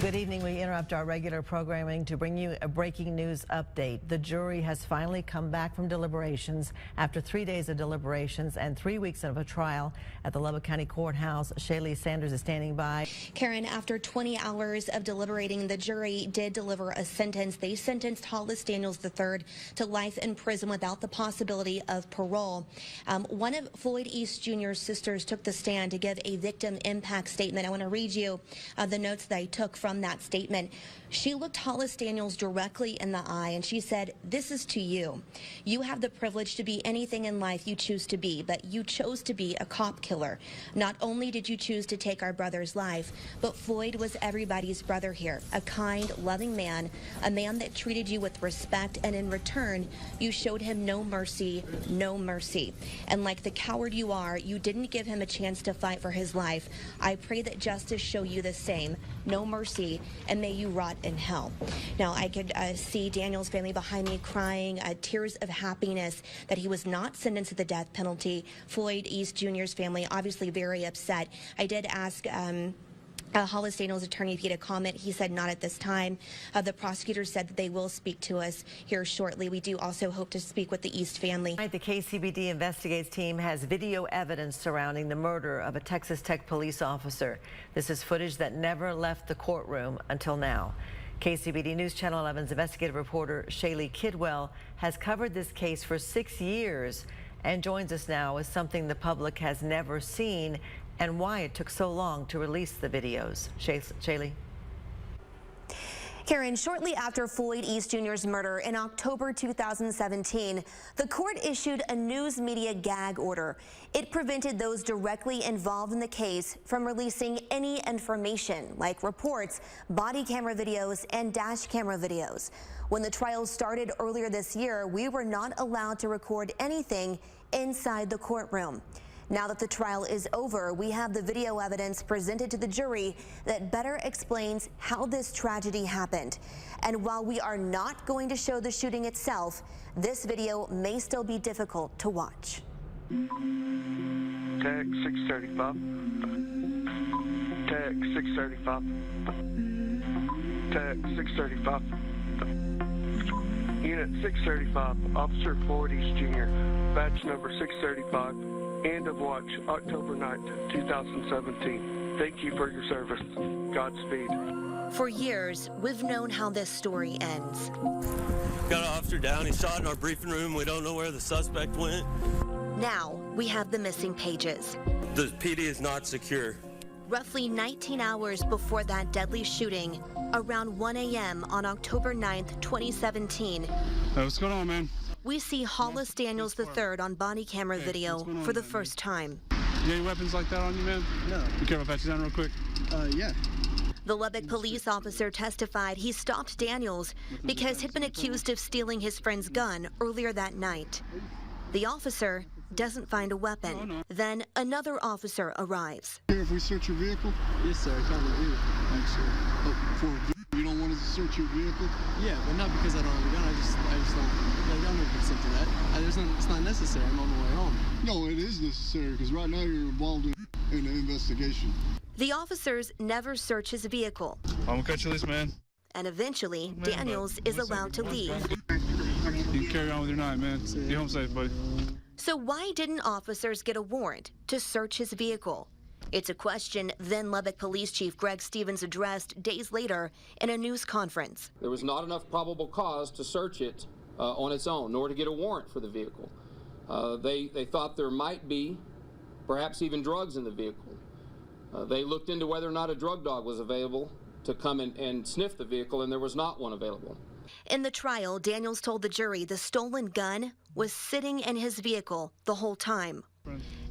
Good evening. We interrupt our regular programming to bring you a breaking news update. The jury has finally come back from deliberations after 3 days of deliberations and 3 weeks of a trial at the Lubbock County Courthouse. Shaley Sanders is standing by. Karen, after 20 hours of deliberating, the jury did deliver a sentence. They sentenced Hollis Daniels III to life in prison without the possibility of parole. One of Floyd East Jr.'s sisters took the stand to give a victim impact statement. I want to read you the notes that I took from that statement. She looked Hollis Daniels directly in the eye and she said, "This is to you. You have the privilege to be anything in life you choose to be, but you chose to be a cop killer. Not only did you choose to take our brother's life, but Floyd was everybody's brother here, a kind, loving man, a man that treated you with respect, and in return, you showed him no mercy, no mercy. And like the coward you are, you didn't give him a chance to fight for his life. I pray that justice show you the same, no mercy, and may you rot in hell." Now, I could see Daniel's family behind me crying, tears of happiness that he was not sentenced to the death penalty. Floyd East Jr.'s family obviously very upset. I did ask Hollis Daniels' attorney if he had a comment. He said not at this time. The prosecutor said that they will speak to us here shortly. We do also hope to speak with the East family. The KCBD Investigates team has video evidence surrounding the murder of a Texas Tech police officer. This is footage that never left the courtroom until now. KCBD News Channel 11's investigative reporter Shaley Kidwell has covered this case for 6 years and joins us now with something the public has never seen and why it took so long to release the videos. Shaley. Karen, shortly after Floyd East Jr.'s murder in October 2017, the court issued a news media gag order. It prevented those directly involved in the case from releasing any information like reports, body camera videos, and dash camera videos. When the trial started earlier this year, we were not allowed to record anything inside the courtroom. Now that the trial is over, we have the video evidence presented to the jury that better explains how this tragedy happened. And while we are not going to show the shooting itself, this video may still be difficult to watch. Tech 635. Tech 635. Tech 635. Unit 635, Officer Floyd East Jr., badge number 635. End of watch, October 9th, 2017. Thank you for your service. Godspeed. For years, we've known how this story ends. Got an officer down. He shot in our briefing room. We don't know where the suspect went. Now, we have the missing pages. The PD is not secure. Roughly 19 hours before that deadly shooting, around 1 a.m. on October 9th, 2017. Hey, what's going on, man? We see Hollis Daniels III on body camera video for the first time. You got any weapons like that on you, man? No. You care if I pat you down real quick? Yeah. The Lubbock police officer testified he stopped Daniels because he'd been accused of stealing his friend's gun earlier that night. The officer doesn't find a weapon. Oh, no. Then another officer arrives. Here, if we search your vehicle? Yes, sir. Come with you. Thanks, sir. Oh, you don't want us to search your vehicle? Yeah, but not because I don't have a gun. I just don't. I don't consent to that. It's not necessary. I'm on the way home. No, it is necessary because right now you're involved in an investigation. The officers never search his vehicle. I'm gonna cut you loose, man. And eventually, Daniels is allowed to leave. You can carry on with your night, man. Get home safe, buddy. So why didn't officers get a warrant to search his vehicle? It's a question then Lubbock Police Chief Greg Stevens addressed days later in a news conference. There was not enough probable cause to search it on its own, nor to get a warrant for the vehicle. They thought there might be perhaps even drugs in the vehicle. They looked into whether or not a drug dog was available to come and sniff the vehicle, and there was not one available. In the trial, Daniels told the jury the stolen gun was sitting in his vehicle the whole time.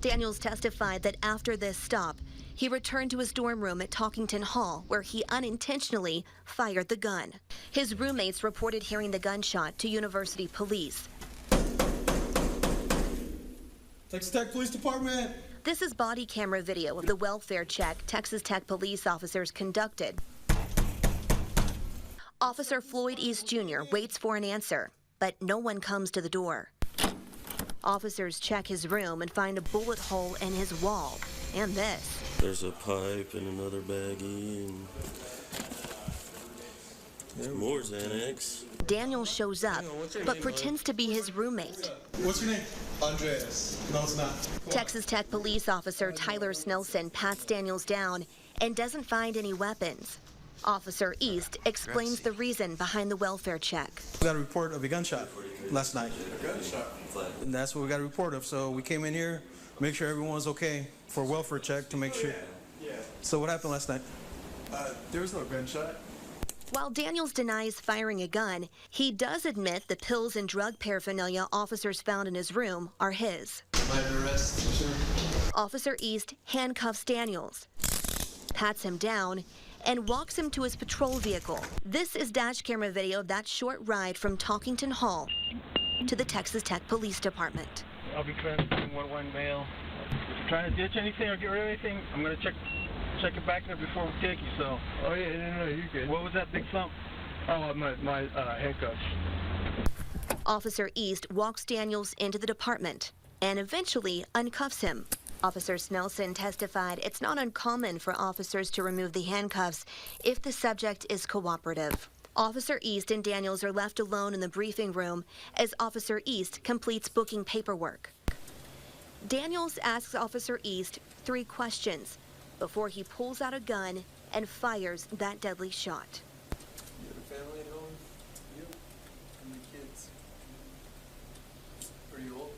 Daniels testified that after this stop, he returned to his dorm room at Talkington Hall, where he unintentionally fired the gun. His roommates reported hearing the gunshot to University Police. Texas Tech Police Department. This is body camera video of the welfare check Texas Tech police officers conducted. Officer Floyd East Jr. waits for an answer, but no one comes to the door. Officers check his room and find a bullet hole in his wall, and this. There's a pipe and another baggie. And More Xanax. Daniel shows up, but pretends to be his roommate. What's your name? Andreas. No, it's not. Texas Tech police officer Tyler Snelson pats Daniels down and doesn't find any weapons. Officer East explains the reason behind the welfare check. We got a report of a gunshot last night. And that's what we got a report of. So we came in here, make sure everyone's okay for a welfare check to make sure. So what happened last night? There was no gunshot. While Daniels denies firing a gun, he does admit the pills and drug paraphernalia officers found in his room are his. Am I under arrest? Sure. Officer East handcuffs Daniels, pats him down, and walks him to his patrol vehicle. This is dash camera video of that short ride from Talkington Hall to the Texas Tech Police Department. I'll be transferring 1-1 mail. If you're trying to ditch anything or get rid of anything, I'm going to check it back there before we take you, so. Oh, yeah, no, you're good. What was that big thump? Oh, my handcuffs. Officer East walks Daniels into the department and eventually uncuffs him. Officer Snelson testified it's not uncommon for officers to remove the handcuffs if the subject is cooperative. Officer East and Daniels are left alone in the briefing room as Officer East completes booking paperwork. Daniels asks Officer East 3 questions before he pulls out a gun and fires that deadly shot. You have a family at home? You? How many kids? Pretty old?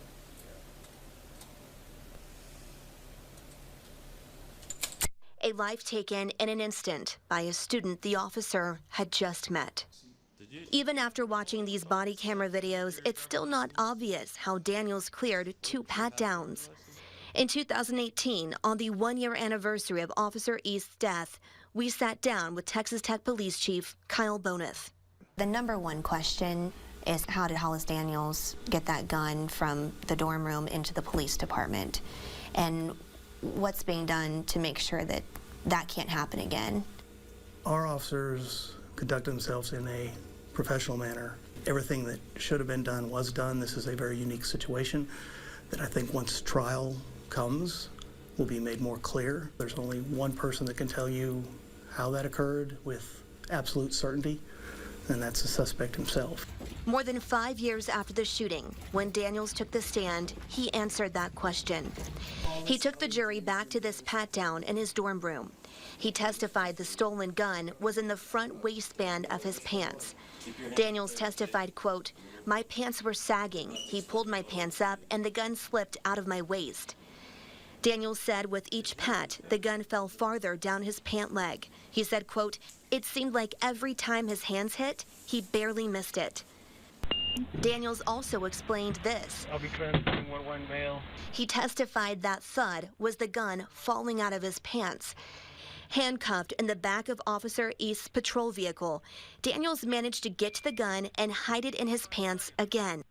A life taken in an instant by a student the officer had just met. Even after watching these body camera videos, it's still not obvious how Daniels cleared 2 pat-downs. In 2018, on the 1-year anniversary of Officer East's death, we sat down with Texas Tech Police Chief Kyle Boneth. The number one question is, how did Hollis Daniels get that gun from the dorm room into the police department? And what's being done to make sure that that can't happen again? Our officers conduct themselves in a professional manner. Everything that should have been done was done. This is a very unique situation that I think once trial comes will be made more clear. There's only one person that can tell you how that occurred with absolute certainty, and that's the suspect himself. More than 5 years after the shooting, when Daniels took the stand, he answered that question. He took the jury back to this pat-down in his dorm room. He testified the stolen gun was in the front waistband of his pants. Daniels testified, quote, "My pants were sagging. He pulled my pants up and the gun slipped out of my waist." Daniels said with each pat, the gun fell farther down his pant leg. He said, quote, "It seemed like every time his hands hit, he barely missed it." Daniels also explained this. I'll be transferring 1-1 mail. He testified that thud was the gun falling out of his pants. Handcuffed in the back of Officer East's patrol vehicle, Daniels managed to get to the gun and hide it in his pants again.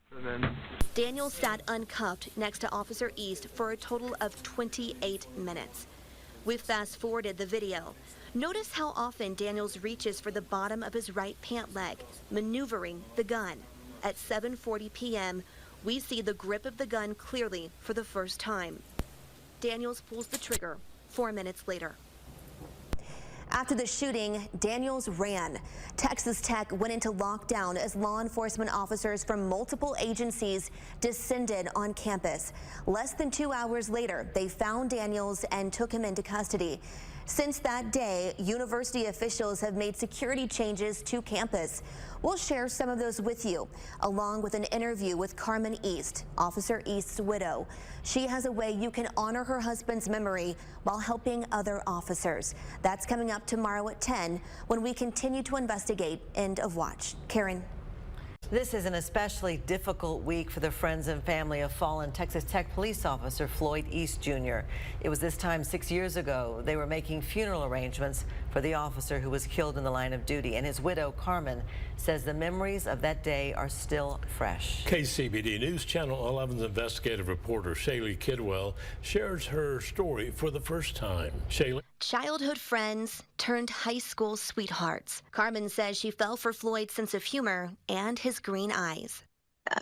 Daniels sat uncuffed next to Officer East for a total of 28 minutes. We've fast-forwarded the video. Notice how often Daniels reaches for the bottom of his right pant leg, maneuvering the gun. At 7:40 p.m., we see the grip of the gun clearly for the first time. Daniels pulls the trigger 4 minutes later. After the shooting, Daniels ran. Texas Tech went into lockdown as law enforcement officers from multiple agencies descended on campus. Less than 2 hours later, they found Daniels and took him into custody. Since that day, university officials have made security changes to campus. We'll share some of those with you, along with an interview with Carmen East, Officer East's widow. She has a way you can honor her husband's memory while helping other officers. That's coming up tomorrow at 10 when we continue to investigate End of Watch. Karen. This is an especially difficult week for the friends and family of fallen Texas Tech police officer Floyd East Jr. It was this time 6 years ago. They were making funeral arrangements for the officer who was killed in the line of duty, and his widow, Carmen, says the memories of that day are still fresh. KCBD News Channel 11's investigative reporter Shaley Kidwell shares her story for the first time. Shaley? Childhood friends turned high school sweethearts. Carmen says she fell for Floyd's sense of humor and his green eyes.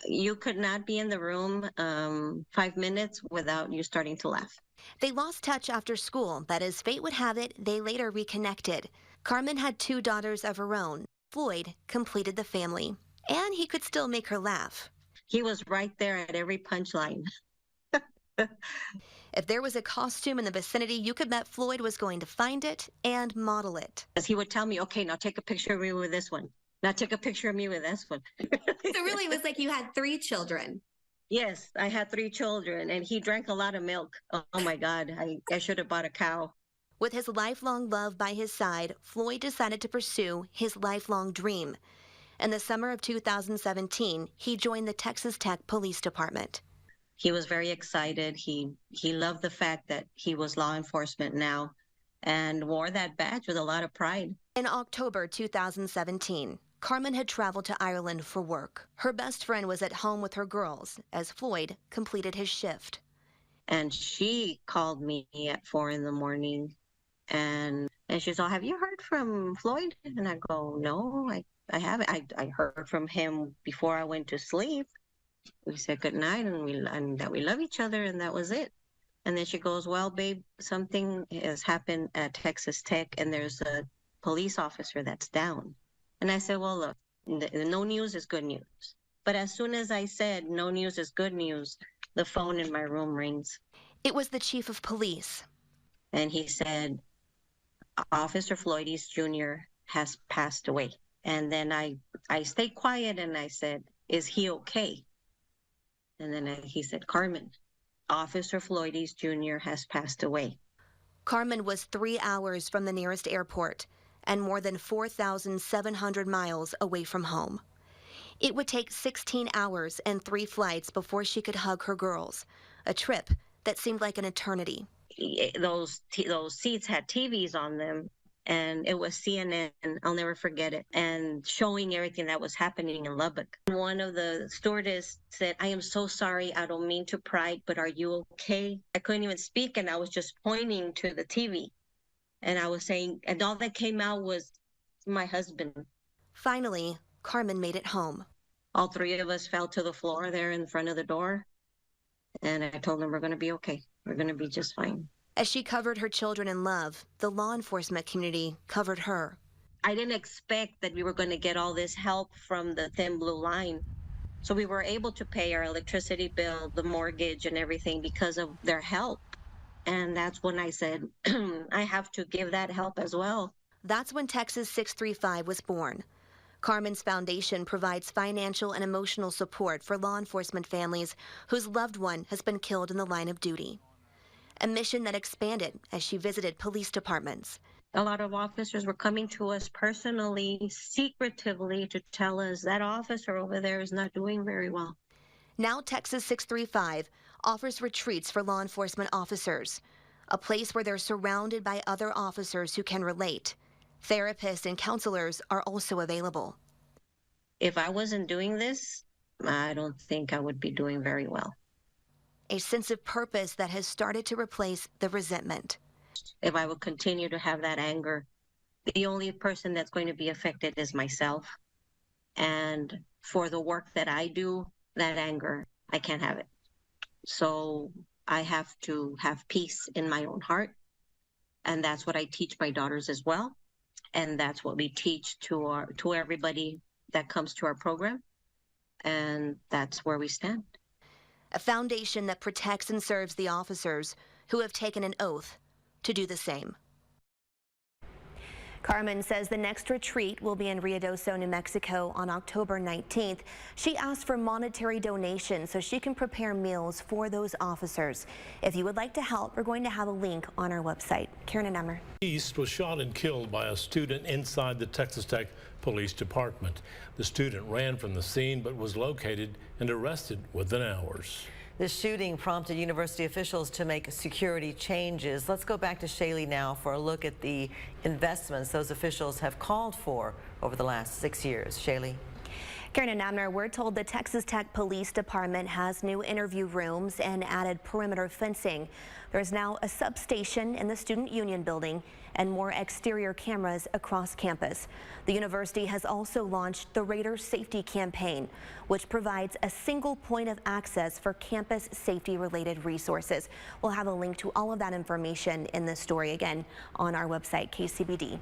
You could not be in the room 5 minutes without you starting to laugh. They lost touch after school, but as fate would have it, they later reconnected. Carmen had 2 daughters of her own. Floyd completed the family, and he could still make her laugh. He was right there at every punchline. If there was a costume in the vicinity, you could bet Floyd was going to find it and model it. As he would tell me, okay, now take a picture of me with this one. Now take a picture of me with this one. So really it was like you had 3 children. Yes, I had 3 children, and he drank a lot of milk. Oh my God, I should have bought a cow. With his lifelong love by his side, Floyd decided to pursue his lifelong dream. In the summer of 2017, he joined the Texas Tech Police Department. He was very excited. He loved the fact that he was law enforcement now and wore that badge with a lot of pride. In October 2017, Carmen had traveled to Ireland for work. Her best friend was at home with her girls as Floyd completed his shift. And she called me at 4 in the morning and she said, have you heard from Floyd? And I go, no, I haven't. I heard from him before I went to sleep. We said goodnight and that we love each other, and that was it. And then she goes, well, babe, something has happened at Texas Tech and there's a police officer that's down. And I said, well, look, no news is good news. But as soon as I said no news is good news, the phone in my room rings. It was the chief of police. And he said, Officer Floyd Jr. has passed away. And then I stayed quiet and I said, is he okay? And then he said, Carmen, Officer Floyd Jr. has passed away. Carmen was 3 hours from the nearest airport and more than 4,700 miles away from home. It would take 16 hours and 3 flights before she could hug her girls, a trip that seemed like an eternity. Those seats had TVs on them, and it was CNN, I'll never forget it, and showing everything that was happening in Lubbock. One of the stewardess said, I am so sorry, I don't mean to pry, but are you okay? I couldn't even speak, and I was just pointing to the TV. And I was saying, and all that came out was my husband. Finally, Carmen made it home. All 3 of us fell to the floor there in front of the door. And I told them, we're going to be okay. We're going to be just fine. As she covered her children in love, the law enforcement community covered her. I didn't expect that we were going to get all this help from the Thin Blue Line. So we were able to pay our electricity bill, the mortgage and everything because of their help. And that's when I said, I have to give that help as well. That's when Texas 635 was born. Carmen's foundation provides financial and emotional support for law enforcement families whose loved one has been killed in the line of duty. A mission that expanded as she visited police departments. A lot of officers were coming to us personally, secretively, to tell us that officer over there is not doing very well. Now Texas 635 offers retreats for law enforcement officers, a place where they're surrounded by other officers who can relate. Therapists and counselors are also available. If I wasn't doing this, I don't think I would be doing very well. A sense of purpose that has started to replace the resentment. If I would continue to have that anger, the only person that's going to be affected is myself. And for the work that I do, that anger, I can't have it. So I have to have peace in my own heart. And that's what I teach my daughters as well. And that's what we teach to everybody that comes to our program. And that's where we stand. A foundation that protects and serves the officers who have taken an oath to do the same. Carmen says the next retreat will be in Ruidoso, New Mexico on October 19th. She asked for monetary donations so she can prepare meals for those officers. If you would like to help, we're going to have a link on our website. Karen and Emmer. East was shot and killed by a student inside the Texas Tech Police Department. The student ran from the scene but was located and arrested within hours. The shooting prompted university officials to make security changes. Let's go back to Shaley now for a look at the investments those officials have called for over the last 6 years. Shaley. Karen and Abner, we're told the Texas Tech Police Department has new interview rooms and added perimeter fencing. There's now a substation in the Student Union building and more exterior cameras across campus. The university has also launched the Raider Safety Campaign, which provides a single point of access for campus safety-related resources. We'll have a link to all of that information in this story again on our website, kcbd.com.